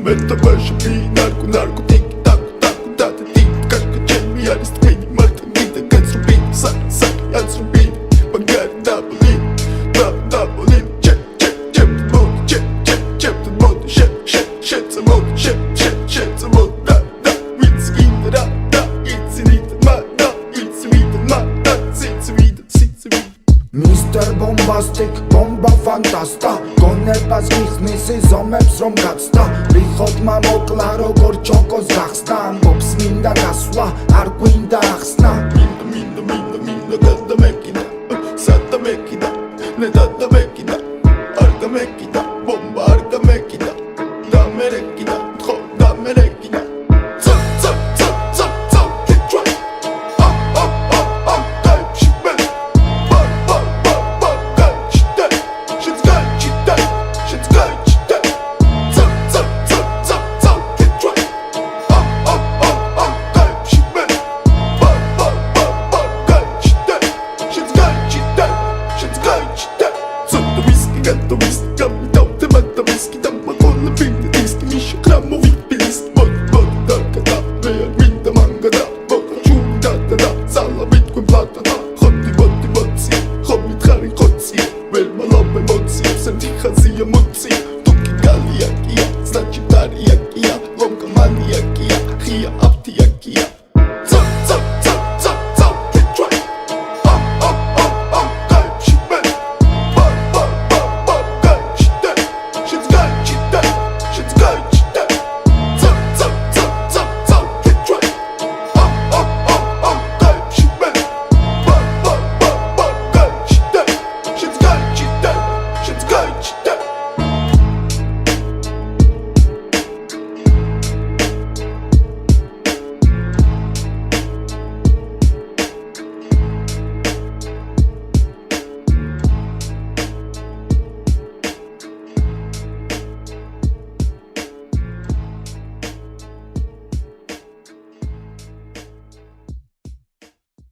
მეტაბაშები ნარკო ტიკ ტაკ დათი ტიკ კაშკა ჩემი არის თქვენი მართალი და გაცრუები საკი აცრუები მაგარი დაბოლი Mr. Bombastic, bomba fantasta გონებას გიხსნის ზომებს რომ გაცდა რიხოდმა მოკლა როგორ ჩოკოს გახსნა ამბობს მინდა გასვლა არ გვინდა ახსნა მინდა